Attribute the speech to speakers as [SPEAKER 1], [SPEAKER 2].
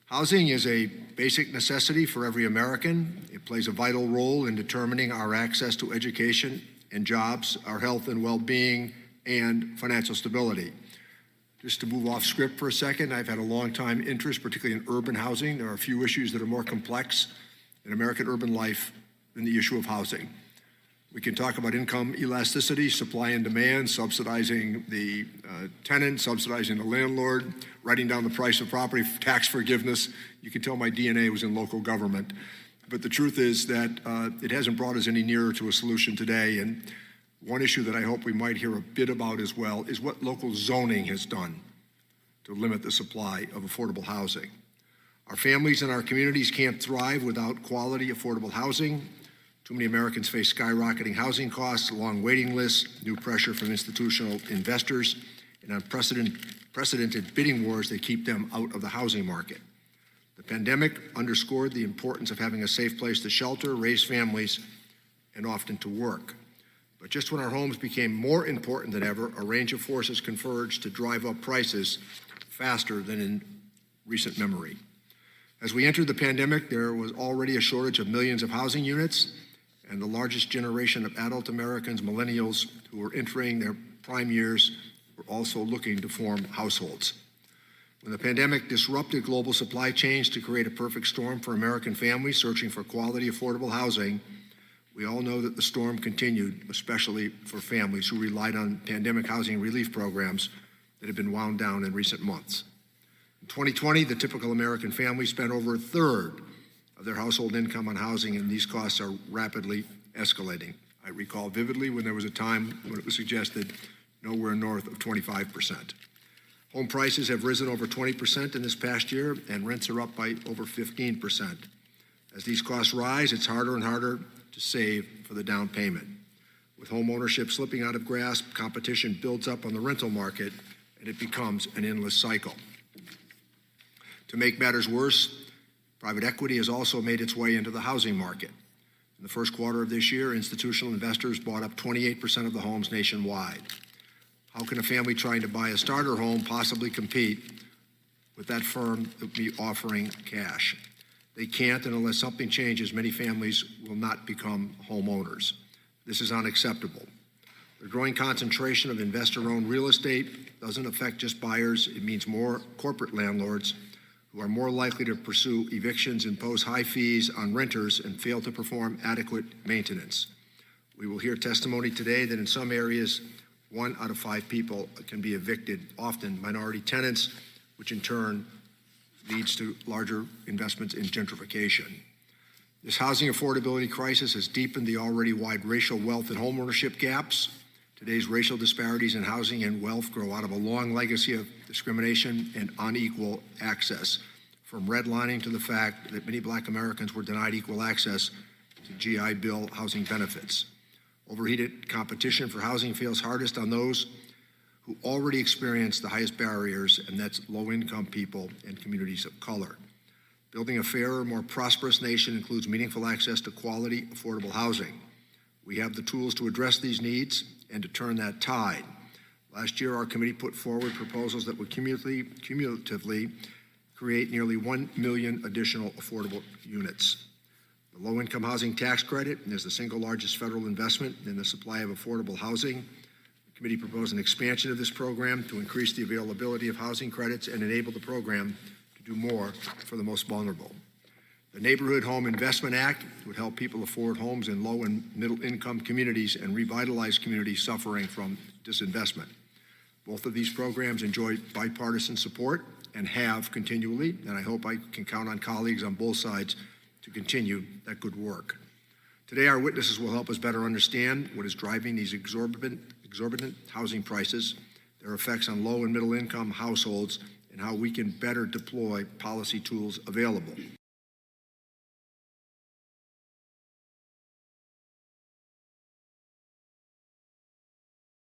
[SPEAKER 1] Housing is a basic necessity for every American. It plays a vital role in determining our access to education and jobs, our health and well-being, and financial stability. Just to move off script for a second, I've had a long-time interest, particularly in urban housing. There are a few issues that are more complex in American urban life than the issue of housing. We can talk about income elasticity, supply and demand, subsidizing the tenant, subsidizing the landlord, writing down the price of property, tax forgiveness. You can tell my DNA was in local government. But the truth is that it hasn't brought us any nearer to a solution today. And one issue that I hope we might hear a bit about as well is what local zoning has done to limit the supply of affordable housing. Our families and our communities can't thrive without quality, affordable housing. Too many Americans face skyrocketing housing costs, long waiting lists, new pressure from institutional investors, and unprecedented bidding wars that keep them out of the housing market. The pandemic underscored the importance of having a safe place to shelter, raise families, and often to work. But just when our homes became more important than ever, a range of forces converged to drive up prices faster than in recent memory. As we entered the pandemic, there was already a shortage of millions of housing units, and the largest generation of adult Americans, millennials, who were entering their prime years, were also looking to form households. When the pandemic disrupted global supply chains to create a perfect storm for American families searching for quality, affordable housing, we all know that the storm continued, especially for families who relied on pandemic housing relief programs that have been wound down in recent months. In 2020, the typical American family spent over a third of their household income on housing, and these costs are rapidly escalating. I recall vividly when there was a time when it was suggested nowhere north of 25%. Home prices have risen over 20% in this past year, and rents are up by over 15%. As these costs rise, it's harder and harder to save for the down payment. With home ownership slipping out of grasp, competition builds up on the rental market, and it becomes an endless cycle. To make matters worse, private equity has also made its way into the housing market. In the first quarter of this year, institutional investors bought up 28% of the homes nationwide. How can a family trying to buy a starter home possibly compete with that firm that will be offering cash? They can't, and unless something changes, many families will not become homeowners. This is unacceptable. The growing concentration of investor-owned real estate doesn't affect just buyers. It means more corporate landlords who are more likely to pursue evictions, impose high fees on renters, and fail to perform adequate maintenance. We will hear testimony today that in some areas, 1 out of 5 people can be evicted, often minority tenants, which in turn leads to larger investments in gentrification. This housing affordability crisis has deepened the already wide racial wealth and homeownership gaps. Today's racial disparities in housing and wealth grow out of a long legacy of discrimination and unequal access, from redlining to the fact that many Black Americans were denied equal access to GI Bill housing benefits. Overheated competition for housing feels hardest on those who already experience the highest barriers, and that's low-income people and communities of color. Building a fairer, more prosperous nation includes meaningful access to quality, affordable housing. We have the tools to address these needs and to turn that tide. Last year, our committee put forward proposals that would cumulatively create nearly 1 million additional affordable units. The low-income housing tax credit is the single largest federal investment in the supply of affordable housing. The committee proposed an expansion of this program to increase the availability of housing credits and enable the program to do more for the most vulnerable. The Neighborhood Home Investment Act would help people afford homes in low and middle income communities and revitalize communities suffering from disinvestment. Both of these programs enjoy bipartisan support and have continually, and I hope I can count on colleagues on both sides to continue that good work. Today, our witnesses will help us better understand what is driving these exorbitant housing prices, their effects on low and middle income households, and how we can better deploy policy tools available.